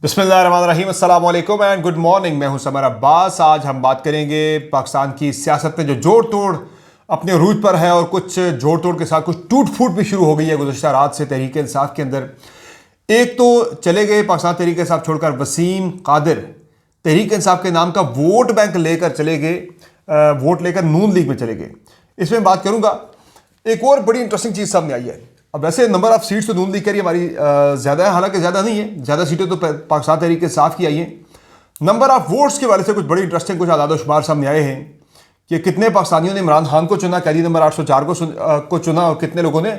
बिस्मिल्लाहिर्रहमानिर्रहीम, अस्सलाम वालेकुम एंड गुड मॉर्निंग। मैं हूं समर अब्बास। आज हम बात करेंगे पाकिस्तान की सियासत में जो जोड़ तोड़ अपने अरूज पर है और कुछ जोड़ तोड़ के साथ कुछ टूट फूट भी शुरू हो गई है गुज़श्ता रात से तहरीक इंसाफ के अंदर। एक तो चले गए पाकिस्तान तहरीक इंसाफ छोड़कर वसीम कादिर, तहरीक इंसाफ के नाम का वोट बैंक लेकर चले गए, वोट लेकर नून लीग में चले गए। इसमें बात करूंगा। एक और बड़ी इंटरेस्टिंग चीज़ सामने आई है। अब वैसे नंबर ऑफ सीट्स तो नून लीग करी हमारी ज़्यादा है, हालांकि ज़्यादा नहीं है, ज़्यादा सीटें तो पाकिस्तान तहरीक इंसाफ की आई हैं। नंबर ऑफ वोट्स के वाले से कुछ बड़ी इंटरेस्टिंग कुछ आदाद शुमार सामने आए हैं कि कितने पाकिस्तानियों ने इमरान खान को चुना, कैदी नंबर 804 को चुना, और कितने लोगों ने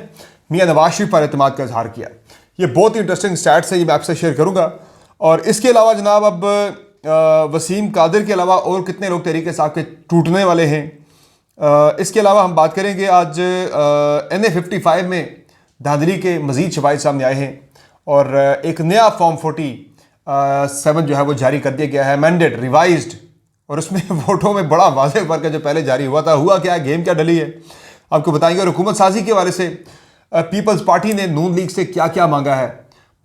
मियाँ नवाज शरीफ पर एतमाद का इजहार किया। ये बहुत ही इंटरेस्टिंग स्टैट्स है, ये मैं आपसे शेयर करूँगा। और इसके अलावा जनाब अब वसीम कादिर के अलावा और कितने लोग तहरीक इंसाफ के टूटने वाले हैं। इसके अलावा हम बात करेंगे आज NA-55 में धांधली के मज़ीद शवाहिद सामने आए हैं और एक नया फॉर्म 47 जो है वो जारी कर दिया गया है, मैंडेट रिवाइज्ड। और उसमें वोटों में बड़ा वाज़ेह फर्क है जो पहले जारी हुआ था। हुआ क्या, गेम क्या डली है, आपको बताएंगे। और हुकूमत साजी के वाले से पीपल्स पार्टी ने नून लीग से क्या क्या मांगा है,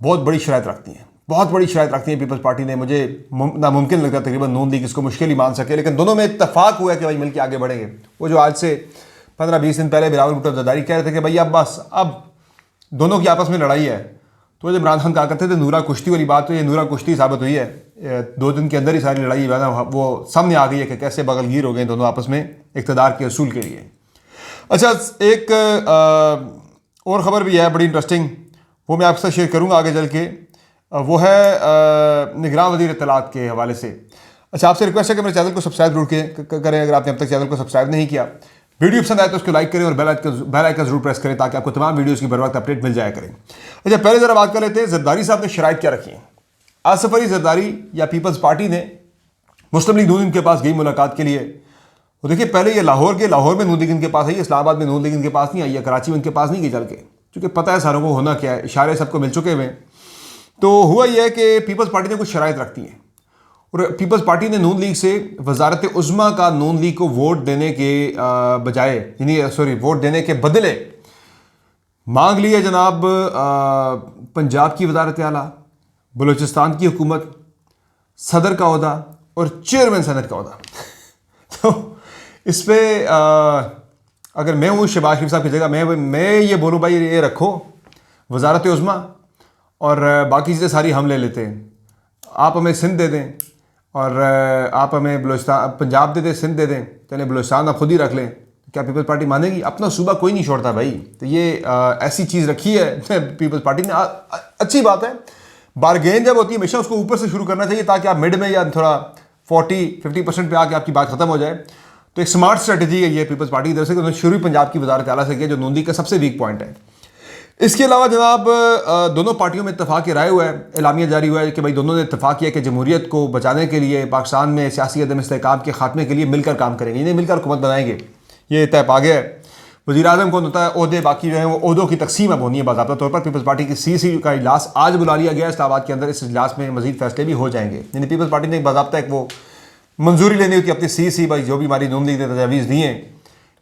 बहुत बड़ी शराइत रखती हैं, बहुत बड़ी शराइत रखती है पीपल्स पार्टी ने। मुझे नामुमकिन लगता है तकरीबन नून लीग इसको मुश्किल ही मान सके, लेकिन दोनों में इत्तफाक हुआ कि भाई मिलकर आगे बढ़ेंगे। वो जो आज से 15-20 दिन पहले बिलावल भुट्टो ज़रदारी कह रहे थे कि भाई अब बस अब दोनों की आपस में लड़ाई है, तो जब इमरान खान कहा करते थे नूरा कुश्ती वाली बात, तो ये नूरा कुश्ती साबित हुई है। 2 दिन के अंदर ही सारी लड़ाई वो सामने आ गई है कि कैसे बगलगीर हो गए दोनों आपस में इक़्तिदार के असूल के लिए। अच्छा, एक और ख़बर भी है बड़ी इंटरेस्टिंग, वो मैं आपसे शेयर करूँगा आगे चल के। वो है निगरान वज़ीर इत्तलात के हवाले से। अच्छा, आपसे रिक्वेस्ट है कि मेरे चैनल को सब्सक्राइब जरूर करें अगर आपने अब तक चैनल को सब्सक्राइब नहीं किया। वीडियो पसंद आए तो उसको लाइक करें और बेल आइकन जरूर प्रेस करें ताकि आपको तमाम वीडियोस की बर वक्त अपडेट मिल जाया करें। अच्छा, पहले ज़रा बात कर लेते हैं ज़रदारी साहब ने शराइत क्या रखी है। आसिफ अली ज़रदारी या पीपल्स पार्टी ने मुस्लिम लीग नून लीग के पास गई मुलाकात के लिए। तो देखिए, पहले ये लाहौर में नून लीग इनके पास आई, इस्लामाबाद में नून लीग इनके पास नहीं आई है, कराची में इनके पास नहीं गई चल के, क्योंकि पता है सारों को होना क्या है, इशारे सबको मिल चुके हुए। तो हुआ यह है कि पीपल्स पार्टी ने कुछ शराइत रखती है और पीपल्स पार्टी ने नून लीग से वजारत उज़्मा का नून लीग को वोट देने के बजाय, वोट देने के बदले मांग लिया जनाब पंजाब की वजारत आला, बलूचिस्तान की हुकूमत, सदर का ओहदा और चेयरमैन सेनेट का ओहदा। तो इस पर अगर मैं हूँ शहबाज शरीफ साहब की जगह, मैं ये बोलूँ भाई ये रखो वजारत उज़्मा और बाकी चीज़ें सारी हम ले लेते हैं, आप हमें सिंध दे दें और आप हमें बलूचिस्तान पंजाब दे दें, सिंध दे दें, चलें बलूचिस्तान आप खुद ही रख लें। क्या पीपल्स पार्टी मानेगी? अपना सूबा कोई नहीं छोड़ता भाई। तो ये ऐसी चीज़ रखी है पीपल्स पार्टी ने। अच्छी बात है, बारगेन जब होती है हमेशा उसको ऊपर से शुरू करना चाहिए ताकि आप मिड में या थोड़ा 40-50% पे आके आपकी बात खत्म हो जाए। तो एक स्मार्ट स्ट्रेटजी है ये पीपल्स पार्टी की तरफ से कि उन्होंने शुरू पंजाब की वजारत आला से किया जो नून लीग का सबसे वीक पॉइंट है। इसके अलावा जनाब दोनों पार्टियों में इत्तफाक राय हुआ है, एलामिया जारी हुआ है कि भाई दोनों ने इत्तफाक किया कि जमहूरियत को बचाने के लिए, पाकिस्तान में सियासी अदम इस्तेहकाम के खात्मे के लिए मिलकर काम करेंगे, इन्हें मिलकर हुकूमत बनाएंगे। ये तय पा गया है। वज़ीर आज़म कौन होता है, ओहदे बाकी जो है वो ओहदों की तकसीम अब होनी है बाज़ाब्ता तौर पर। पीपल्स पार्टी की CC का इजलास आज बुला लिया गया इस्लामाबाद के अंदर। इस इजलास में मज़ीद फैसले भी हो जाएंगे। यानी पीपल्स पार्टी ने बाज़ाब्ता एक वो मंजूरी लेनी होती है अपनी CC, भाई जो भी हमारी नून लीग ने तजावीज़ दी हैं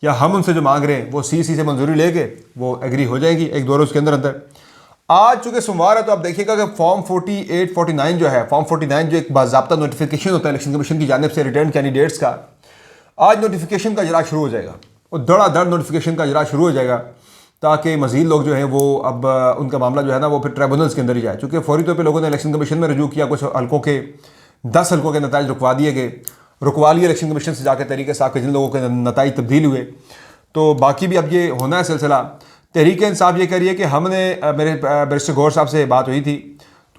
या हम उनसे जो मांग रहे हैं वो CC से मंजूरी लेके वो एग्री हो जाएगी एक दो रोज़ के अंदर अंदर। आज चूँकि सोमवार है तो आप देखिएगा कि फॉर्म 48-49 जो है, फॉर्म 49 जो एक बाज़ाब्ता नोटिफिकेशन होता है इलेक्शन कमीशन की जानिब से रिटर्न कैंडिडेट्स का, आज नोटिफिकेशन का इजरा शुरू हो जाएगा और धड़ाधड़ नोटिफिकेशन का इजरा शुरू हो जाएगा ताकि मज़ीद लोग जो हैं वो अब उनका मामला जो है ना वो फिर ट्रिब्यूनल्स के अंदर ही जाए। चूँकि फौरी तौर पर लोगों ने इलेक्शन कमीशन में रजू किया, कुछ हल्कों के 10 हल्कों के नताइज रुकवा दिए गए, रुकवा लिए इलेक्शन कमीशन से जाकर तरीके से आकर जिन लोगों के नताइज तब्दील हुए। तो बाकी भी अब ये होना है सिलसिला। तहरीक इंसाफ ये कह रही है कि हमने मेरे बैरिस्टर गौर साहब से बात हुई थी,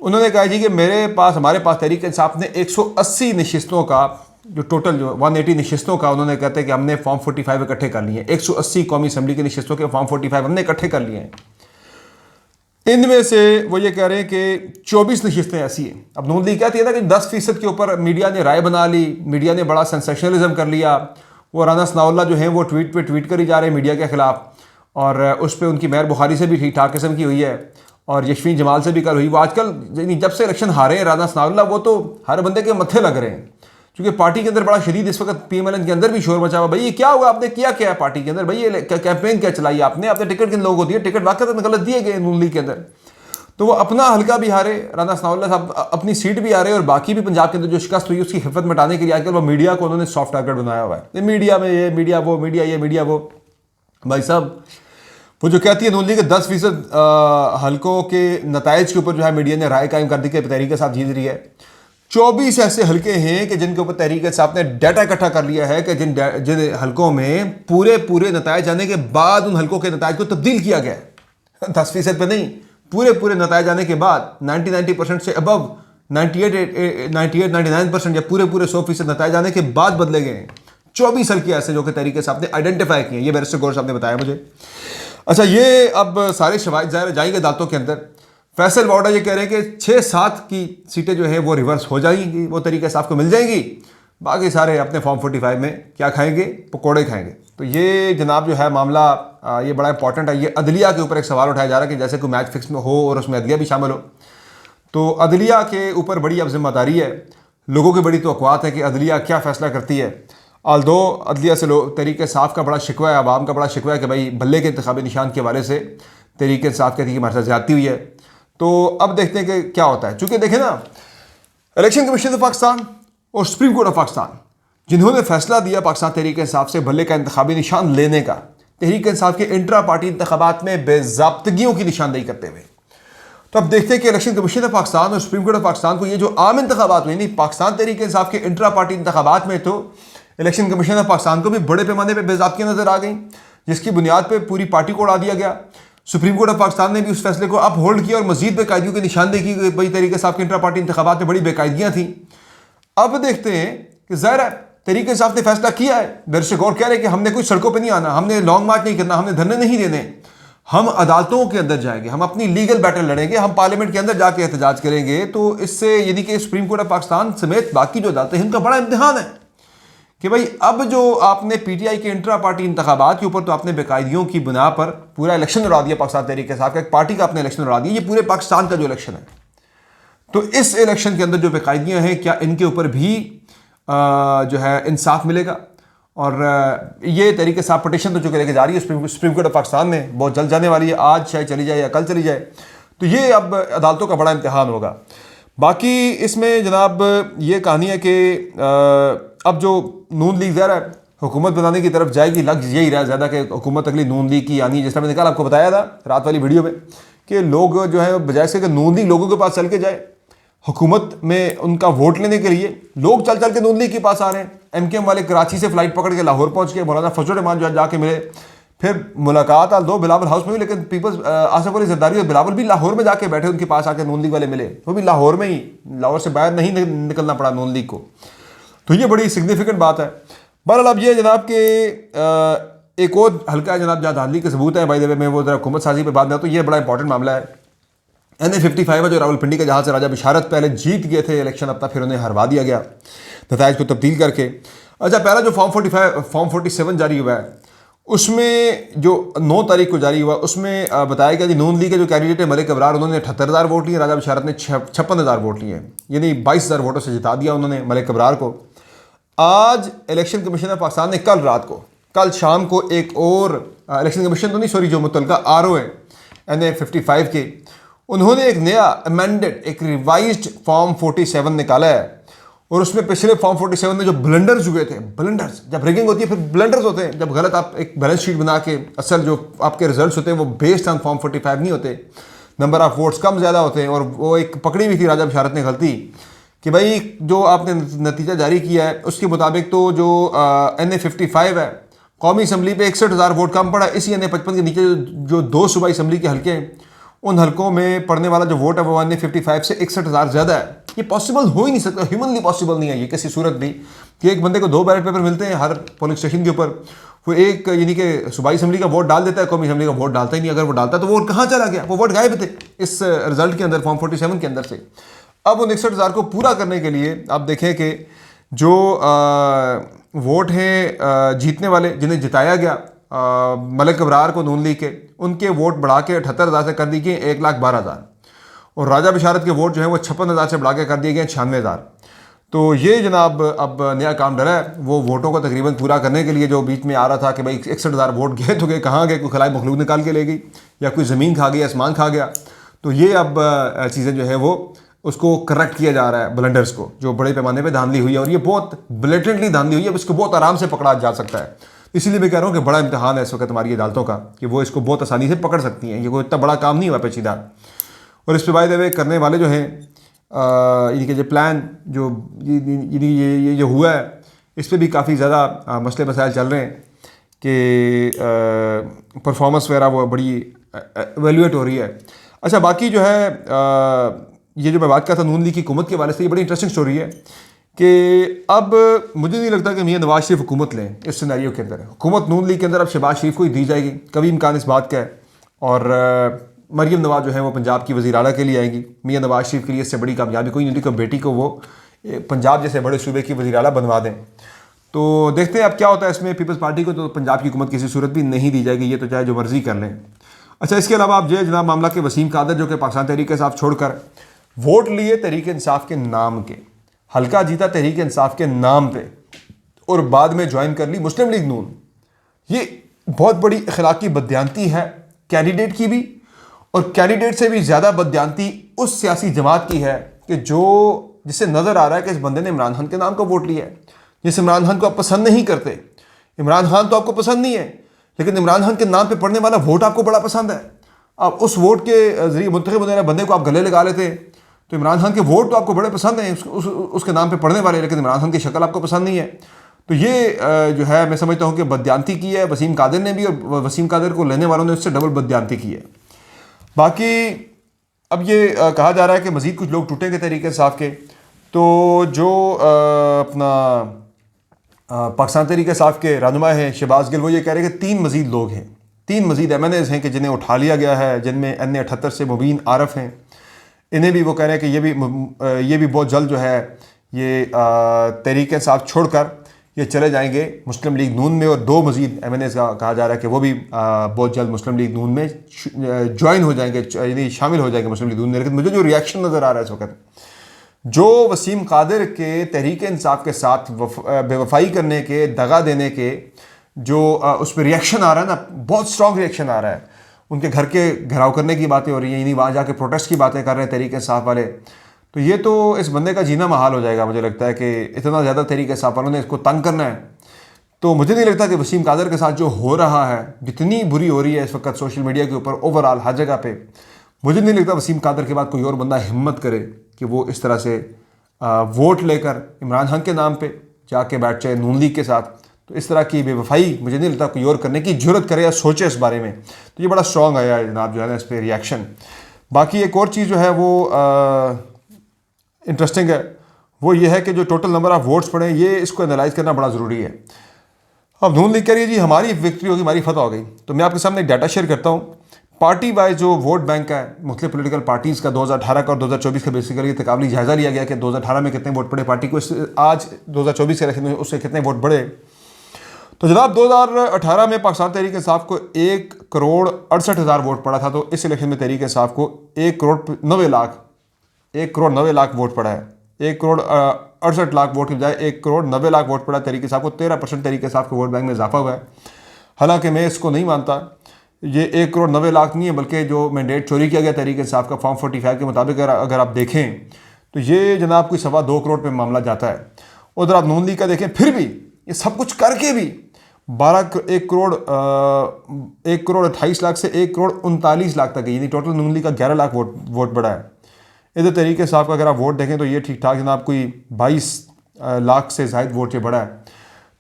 तो उन्होंने कहा जी कि हमारे पास तहरीक इंसाफ ने 180 नशिस्तों का जो टोटल जो 180 नशिस्तों का उन्होंने कहते हैं कि हमने फॉर्म 45 इकट्ठे कर लिए हैं। 180 कौमी असम्बली की नशिस्तों के फॉर्म 45 हमने इकट्ठे कर लिए हैं। इनमें से वो ये कह रहे हैं कि 24 नशिस्तें ऐसी हैं। अब नून लीग कहती है ना कि 10% के ऊपर मीडिया ने राय बना ली, मीडिया ने बड़ा सेंसेशनलिज्म कर लिया। वो राना सनाउल्लाह जो हैं वो ट्वीट कर ही जा रहे हैं मीडिया के ख़िलाफ़, और उस पर उनकी महर बुखारी से भी ठीक ठाक किस्म की हुई है और यशवीन जमाल से भी कल हुई। वो आजकल जब से इलेक्शन हारे हैं राना सनाउल्लाह, वो तो हर बंदे के मत्थे लग रहे हैं, क्योंकि पार्टी के अंदर बड़ा शदीद इस वक्त PMLN के अंदर भी शोर मचा हुआ। भाई ये क्या हुआ, आपने किया क्या है पार्टी के अंदर, भाई ये कैंपेन क्या चलाई आपने टिकट किन लोगों को दिए, टिकट वाकई गलत दिए गए नून लीग के अंदर। तो वो अपना हल्का भी हारे, राना सनाउल्लाह साहब अपनी सीट भी हारे, और बाकी भी पंजाब के अंदर जो शिकस्त हुई उसकी हिफत मिटाने के लिए आजकल वो मीडिया को उन्होंने सॉफ्ट टारगेट बनाया हुआ है। मीडिया में ये, मीडिया वो, मीडिया ये, मीडिया वो। भाई साहब, वो जो कहती है नून लीग के 10% हल्कों के नताइज के ऊपर जो है मीडिया ने राय कायम कर दी कि तहरीक इंसाफ जीत रही है। 24 ऐसे हल्के हैं कि जिनके ऊपर तहरीक इंसाफ ने डाटा इकट्ठा कर लिया है कि जिन हल्कों में पूरे नताइज आने के बाद उन हल्कों के नताइज को तब्दील किया गया है। 10% पे नहीं, पूरे नताइज आने के बाद 90% से अबव 98-99% या पूरे 100% नताइज आने के बाद बदले गए हैं। 24 हल्के ऐसे जो कि तहरीक इंसाफ ने आइडेंटिफाई किए, ये बैरिस्टर गौर साहब ने बताया मुझे। अच्छा, ये अब सारे शवाहिद ज़ाहिर जाएंगे अदालतों के अंदर। फैसल वार्डा ये कह रहे हैं कि 6-7 की सीटें जो है वो रिवर्स हो जाएंगी, वो तरीके साफ को मिल जाएंगी, बाकी सारे अपने फॉर्म 45 में क्या खाएंगे, पकौड़े खाएंगे। तो ये जनाब जो है मामला ये बड़ा इंपॉर्टेंट है। ये अदलिया के ऊपर एक सवाल उठाया जा रहा है कि जैसे कोई मैच फिक्स में हो और उसमें अदलिया भी शामिल हो, तो अदलिया के ऊपर बड़ी अब जिम्मेदारी है। लोगों की बड़ी तवक्कुआत है कि अदलिया क्या फ़ैसला करती है। आल्दो अदलिया से तहरीक इंसाफ का बड़ा शिकवा है, आवाम का बड़ा शिकवा है कि भाई बल्ले के इंतखाबी निशान के हवाले से तहरीक इंसाफ कहती है कि हमारे साथ ज़्यादती हुई है। तो अब देखते हैं कि क्या होता है। चूँकि देखें ना, इलेक्शन कमीशन ऑफ पाकिस्तान और सुप्रीम कोर्ट ऑफ पाकिस्तान जिन्होंने फैसला दिया पाकिस्तान तहरीक इंसाफ से बल्ले का इंतखाबी निशान लेने का, तहरीक इंसाफ के इंट्रा पार्टी इंतखाबात में बेज़ाब्तगियों की निशानदेही करते हुए, तो अब देखते हैं कि इलेक्शन कमीशन ऑफ पाकिस्तान और सुप्रीम कोर्ट ऑफ पाकिस्तान को ये जो आम इंतखाबात हुए, नहीं पाकिस्तान तहरीक इंसाफ के इंट्रा पार्टी इंतखाबात में, तो इलेक्शन कमीशन ऑफ पाकिस्तान को भी बड़े पैमाने पर बेज़ाब्तियाँ नजर आ गई, जिसकी बुनियाद पर पूरी पार्टी को उड़ा दिया गया। सुप्रीम कोर्ट ऑफ पाकिस्तान ने भी उस फैसले को अप होल्ड किया और मजीद बेकायदियों की निशानदेही की। भाई तहरीक इंसाफ के इंट्रा पार्टी इंतखाबात में बड़ी बेकायदियाँ थी। अब देखते हैं कि ज़ाहिर है तहरीक इंसाफ ने फैसला किया है, बैरिस्टर गौर कह रहे हैं कि हमने कोई सड़कों पे नहीं आना, हमने लॉन्ग मार्च नहीं करना, हमने धरने नहीं देने, हम अदालतों के अंदर जाएंगे, हम अपनी लीगल बैटल लड़ेंगे, हम पार्लियामेंट के अंदर जाके एहतजाज करेंगे। तो इससे यानी कि सुप्रीम कोर्ट ऑफ पाकिस्तान समेत बाकी जो अदालतें हैं उनका बड़ा इम्तिहान है कि भाई अब जो आपने पीटीआई के इंट्रा पार्टी इंतखाबात के ऊपर तो आपने बेकायदियों की बुना पर पूरा इलेक्शन उड़ा दिया, पाकिस्तान तहरीक इंसाफ का एक पार्टी का अपने इलेक्शन उड़ा दिया, ये पूरे पाकिस्तान का जो इलेक्शन है। तो इस इलेक्शन के अंदर जो बेकायदियाँ हैं, क्या इनके ऊपर भी जो है इंसाफ मिलेगा? और ये तहरीक इंसाफ पटिशन तो जो लेके जा रही है सुप्रीम कोर्ट ऑफ पाकिस्तान में, बहुत जल्द जाने वाली है, आज शायद चली जाए या कल चली जाए। तो ये अब अदालतों का बड़ा इम्तिहान होगा। बाकी इसमें जनाब ये कहानी है कि अब जो नून लीग ज़रा हुकूमत बनाने की तरफ जाएगी, लग यही रहा ज़्यादा कि हुकूमत अगली नून लीग की आनी है। जिस तरह मैंने कल आपको बताया था रात वाली वीडियो में कि लोग जो है बजाय से कि नून लीग लोगों के पास चल के जाए, हुकूमत में उनका वोट लेने के लिए लोग चल चल के नून लीग के पास आ रहे हैं। एमकेएम वाले कराची से फ्लाइट पकड़ के लाहौर पहुंच के मौलाना फजल रहमान जो है जाके मिले, फिर मुलाकात दो बिलावल हाउस में हुई, लेकिन पीपल्स आसिफ अली जरदारी और बिलावल भी लाहौर में जाके बैठे, उनके पास आके नून लीग वाले मिले, वो भी लाहौर में ही, लाहौर से बाहर नहीं निकलना पड़ा नून लीग को। तो ये बड़ी सिग्निफिकेंट बात है। बहरहाल अब ये जनाब के एक और हल्का है जनाब जहाँ धांधली के सबूत है, भाई देवे में वो जरा हुकूमत साजी पे बात ना, तो ये बड़ा इंपॉर्टेंट मामला है। NA-55 जो रावलपिंडी का, जहाँ से राजा बिशारत पहले जीत गए थे इलेक्शन, अपना फिर उन्हें हरवा दिया गया नताइज को तब्दील करके। अच्छा, पहला जो फॉर्म 47 जारी हुआ है, उसमें जो 9 तारीख को जारी हुआ, उसमें बताया गया कि नून लीग के जो कैंडिडेट है मलिक अबरार, उन्होंने 78,000 वोट लिए, राजा बिशारत ने 56,000 वोट लिए, यानी 22,000 वोटों से जिता दिया उन्होंने मलिक अबरार को। आज इलेक्शन कमीशन ऑफ पाकिस्तान ने कल शाम को एक और इलेक्शन कमीशन तो नहीं, सॉरी, जो मुतलका RO है NA-55 के, उन्होंने एक नया अमेंडेड, एक रिवाइज्ड फॉर्म 47 निकाला है। और उसमें पिछले फॉर्म 47 में जो ब्लंडर्स हुए थे, ब्लंडर्स, जब रिगिंग होती है फिर ब्लंडर्स होते हैं, जब गलत आप एक बैलेंस शीट बना के असल जो आपके रिजल्ट्स होते हैं वो बेस्ड ऑन फॉर्म 45 नहीं होते, नंबर ऑफ वोट्स कम ज़्यादा होते हैं। और वो एक पकड़ी हुई थी राजा बिशारत ने गलती कि भाई जो आपने नतीजा जारी किया है उसके मुताबिक तो जो NA-55 है, कौमी असम्बली पे 61,000 वोट कम पड़ा। इसी NA-55 के नीचे जो 2 सूबाई असम्बली के हल्के हैं, उन हल्कों में पढ़ने वाला जो वोट है वो NA-55 से 61,000 ज़्यादा है। ये पॉसिबल हो ही नहीं सकता, ह्यूमनली पॉसिबल नहीं है ये किसी सूरत भी कि एक बंदे को 2 बैलेट पेपर मिलते हैं हर पोलिंग स्टेशन के ऊपर, वो एक यानी कि सूबाई असम्बली का वोट डाल देता है, कौमी असम्बली का वोट डालता ही नहीं। अगर वो डालता तो वो कहाँ चला गया? वो वोट गायब थे इस रिजल्ट के अंदर, फॉर्म 47 के अंदर से। अब उन 61,000 को पूरा करने के लिए आप देखें कि जो वोट हैं जीतने वाले, जिन्हें जिताया गया मलिक अबरार को नून लीग के, उनके वोट बढ़ा के 78,000 से कर दी गई 1,12,000, और राजा बिशारत के वोट जो है वो 56,000 से बढ़ा के कर दिए गए 96,000। तो ये जनाब अब नया काम डरा है वो वोटों को तकरीबन पूरा करने के लिए। जो बीच में आ रहा था कि भाई 61,000 वोट गए तो गए, कहाँ गए, कोई खलाई मखलूक निकाल के ले गई या कोई ज़मीन खा गई, आसमान खा गया, तो ये अब चीज़ें जो है वो उसको करेक्ट किया जा रहा है, ब्लंडर्स को जो बड़े पैमाने पे धांधली हुई है, और ये बहुत ब्लेटेंटली धांधली हुई है, इसको बहुत आराम से पकड़ा जा सकता है। इसीलिए मैं कह रहा हूँ कि बड़ा इम्तिहान है इस वक्त हमारी अदालतों का कि वो इसको बहुत आसानी से पकड़ सकती हैं। ये कोई इतना बड़ा काम नहीं हुआ पेचीदा। और इस पर बाय द वे करने वाले जो हैं इनके जो प्लान जो ये जो हुआ है, इस पर भी काफ़ी ज़्यादा मसले मसाइल चल रहे हैं कि परफॉर्मेंस वगैरह वो बड़ी एवेल्यूएट हो रही है। अच्छा, बाकी जो है ये जो मैं बात करता था नून लीग की हुकूमत के वाले से, ये बड़ी इंटरेस्टिंग स्टोरी है कि अब मुझे नहीं लगता कि मियां नवाज शरीफ हुकूमत लें इस सिनेरियो के अंदर। हुकूमत नून लीग के अंदर अब शहबाज शरीफ को ही दी जाएगी, कभी इम्कान इस बात का है। और मरीम नवाज जो है वो पंजाब की वज़ीर आला के लिए आएंगी। मियां नवाज शरीफ के लिए इससे बड़ी कामयाबी कोई नहीं थी कि बेटी को वो पंजाब जैसे बड़े सूबे की वज़ीर आला बनवा दें। तो देखते हैं अब क्या होता है इसमें। पीपल्स पार्टी को तो पंजाब की हुकूमत किसी सूरत भी नहीं दी जाएगी, ये तो चाहे जो मर्जी कर लें। अच्छा, इसके अलावा आप जो है जनाब मामला के वसीम कादर जो कि पाकिस्तान तहरीक इंसाफ छोड़कर वोट लिए तहरीक इंसाफ के नाम के, हल्का जीता तहरीक इंसाफ के नाम पे, और बाद में ज्वाइन कर ली मुस्लिम लीग नून। ये बहुत बड़ी अखलाकी बदयांती है कैंडिडेट की भी, और कैंडिडेट से भी ज़्यादा बदयांती उस सियासी जमात की है कि जिससे नज़र आ रहा है कि इस बंदे ने इमरान खान के नाम का वोट लिया है। जिस इमरान खान को आप पसंद नहीं करते, इमरान खान तो आपको पसंद नहीं है, लेकिन इमरान खान के नाम पे पड़ने वाला वोट आपको बड़ा पसंद है। आप उस वोट के जरिए मुंतखब होने वाले बंदे को आप गले लगा लेते हैं। तो इमरान खान के वोट तो आपको बड़े पसंद हैं उसके नाम पे पढ़ने वाले, लेकिन इमरान खान की शक्ल आपको पसंद नहीं है। तो ये जो है मैं समझता हूँ कि बदयांती की है वसीम कादर ने भी, और वसीम कादर को लेने वालों ने उससे डबल बदयांती की है। बाकी अब ये कहा जा रहा है कि मज़ीद कुछ लोग टूटेंगे तहरीक इंसाफ के। तो जो अपना पाकिस्तान तहरीक इंसाफ के रहनुमा हैं शहबाज गिल, वो ये कह रहे हैं कि 3 मज़ीद लोग हैं, 3 मज़ीद MNAs हैं कि जिन्हें उठा लिया गया है, जिनमें NA-78 से मुबीन आरफ हैं। इन्हें भी वो कह रहे हैं कि ये भी बहुत जल्द जो है ये तहरीक इंसाफ छोड़कर ये चले जाएंगे मुस्लिम लीग नून में। और 2 मज़ीद MNAs का कहा जा रहा है कि वो भी बहुत जल्द मुस्लिम लीग नून में ज्वाइन हो जाएंगे, यानी शामिल हो जाएंगे मुस्लिम लीग नून में। लेकिन मुझे जो रिएक्शन नज़र आ रहा है इस वक्त, जो वसीम कादर के तहरीक इंसाफ के साथ बेवफाई करने के, दगा देने के जो उस पर रिएक्शन आ रहा है ना, बहुत स्ट्रॉन्ग रिएक्शन आ रहा है। उनके घर के घेराव करने की बातें हो रही हैं, यानी वहाँ जाके प्रोटेस्ट की बातें कर रहे हैं तहरीक इंसाफ वाले। तो ये तो इस बंदे का जीना महाल हो जाएगा। मुझे लगता है कि इतना ज़्यादा तहरीक इंसाफ वालों ने इसको तंग करना है। तो मुझे नहीं लगता कि वसीम कादर के साथ जो हो रहा है, जितनी बुरी हो रही है इस वक्त सोशल मीडिया के ऊपर ओवरऑल हर जगह पे, मुझे नहीं लगता वसीम कादर के बाद कोई और बंदा हिम्मत करे कि वो इस तरह से वोट लेकर इमरान खान के नाम पे जाके बैठ जाए नून लीग के साथ। तो इस तरह की बेवफाई मुझे नहीं लगता कोई और करने की जरूरत करे या सोचे इस बारे में। तो ये बड़ा स्ट्रॉन्ग आया है जनाब जो है ना इस पर रिएक्शन। बाकी एक और चीज़ जो है वो इंटरेस्टिंग है, वो ये है कि जो टोटल नंबर ऑफ़ वोट्स पड़े, ये इसको एनालाइज करना बड़ा ज़रूरी है। अब नून लीग कह रही है जी हमारी विक्ट्री होगी, हमारी फतह हो गई। तो मैं आपके सामने एक डाटा शेयर करता हूँ। पार्टी वाइज जो वोट बैंक है मुख्तलिफ पोलिटिकल पार्टीज़ का 2018 का और 2024 का बेसिकली तकाबली जायज़ा लिया गया कि 2018 में कितने वोट पड़े पार्टी को, आज 2024 के इलेक्शन में उससे कितने वोट बढ़े। तो जनाब 2018 में पाकिस्तान तहरीक इंसाफ को 1,68,000 वोट पड़ा था। तो इस इलेक्शन में तहरीक इंसाफ को 1,90,00,000 वोट पड़ा है। 1,68,00,000 वोट की बजाय 1,90,00,000 वोट पड़ा तहरीक इंसाफ को। 13% तहरीक इंसाफ के वोट बैंक में इजाफा हुआ है। हालांकि मैं इसको नहीं मानता, ये 1,90,00,000 नहीं है, बल्कि जो मैंडेट चोरी किया गया तहरीक इंसाफ का फॉर्म 45 के मुताबिक अगर आप देखें तो ये जनाब कोई 2.25 करोड़ पे मामला जाता है। उधर आप नून लीग का देखें, फिर भी ये सब कुछ करके भी 1,28,00,000 से 1,39,00,000 तक है, यानी टोटल नून लीग का 11 लाख वोट बढ़ा है। इधर तहरीक इंसाफ का अगर आप वोट देखें तो ये ठीक ठाक जनाब कोई 22 लाख से ज़ायद वोट ये बढ़ा है।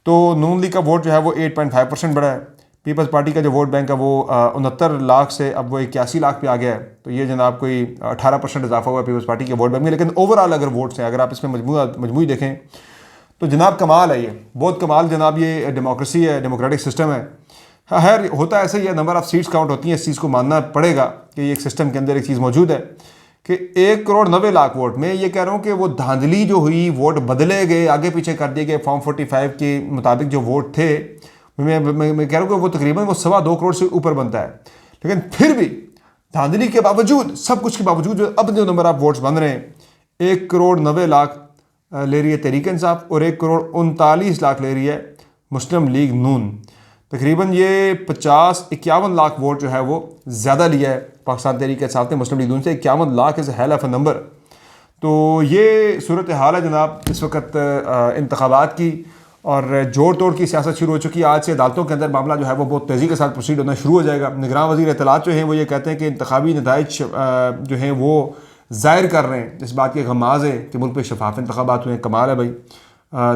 तो नून लीग का वोट जो है वो 8.5% बढ़ा है। पीपल्स पार्टी का जो वोट बैंक है वो 69 लाख से अब वो 81 लाख पे आ गया है। तो ये जनाब कोई 18% इजाफा हुआ है पीपल्स पार्टी के वोट बैंक में। लेकिन ओवरऑल अगर वोट्स हैं, अगर आप इसमें मजमूई देखें तो जनाब कमाल है, ये बहुत कमाल जनाब, ये डेमोक्रेसी है, डेमोक्रेटिक सिस्टम है। खैर होता ऐसे ही है, नंबर ऑफ़ सीट्स काउंट होती हैं, इस चीज़ को मानना पड़ेगा कि एक सिस्टम के अंदर एक चीज़ मौजूद है कि 1,90,00,000 वोट में ये कह रहा हूँ कि वो धांधली जो हुई, वोट बदले गए, आगे पीछे कर दिए गए, फॉर्म 45 के मुताबिक जो वोट थे, मैं कह रहा हूँ कि वो तकरीबन वो 2.25 करोड़ से ऊपर बनता है। लेकिन फिर भी धांधली के बावजूद, सब कुछ के बावजूद जो अब जो नंबर ऑफ़ वोट्स बन रहे हैं, 1,90,00,000 ले रही है तहरीक इंसाफ और 1,39,00,000 ले रही है मुस्लिम लीग नून। तकरीबन ये 50-51 लाख वोट जो है वो ज़्यादा लिया है पाकिस्तान तहरीक इंसाफ ने मुस्लिम लीग नून से 51 lakh is hell of a number. तो ये सूरत हाल है जनाब इस वक्त इंतखाबात की, और जोड़ तोड़ की सियासत शुरू हो चुकी है। आज से अदालतों के अंदर मामला जो है वो बहुत तेज़ी के साथ प्रोसीड होना शुरू हो जाएगा। निगरान वज़ीर इत्तलात जो हैं वो ये कहते हैं कि इंतखाबी नताइज जो हैं वो ज़ाहिर कर रहे हैं, इस बात के गमाज़ है कि मुल्क में शफाफ इंतखाबात हुए। कमाल है भाई।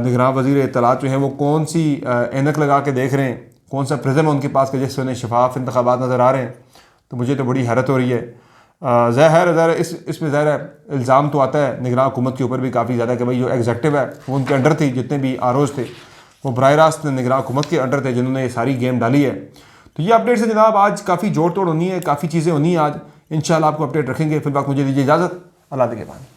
निगरान वज़ीर इत्तलात जो हैं वो कौन सी ऐनक लगा के देख रहे हैं, कौन सा प्रिज़म है उनके पास कि जिससे उन्हें शफाफ इंतखाबात नज़र आ रहे हैं। तो मुझे तो बड़ी हैरत हो रही है। ज़ाहिर इसमें ज़ाहिर है इल्ज़ाम तो आता है निगरान हुकूमत के ऊपर भी काफ़ी ज़्यादा कि भाई जो एग्जेक्टिव है वो उनके अंडर थी, जितने भी आरोज थे वो बराह रास्त निगरान हुकूमत के अंडर थे जिन्होंने ये सारी गेम डाली है। तो ये अपडेट्स है जनाब, आज काफ़ी जोड़ तोड़ होनी है, काफ़ी चीज़ें होनी है आज। इंशाल्लाह आपको अपडेट रखेंगे। फिर बात मुझे दीजिए इजाज़त, अल्लाह के बाद।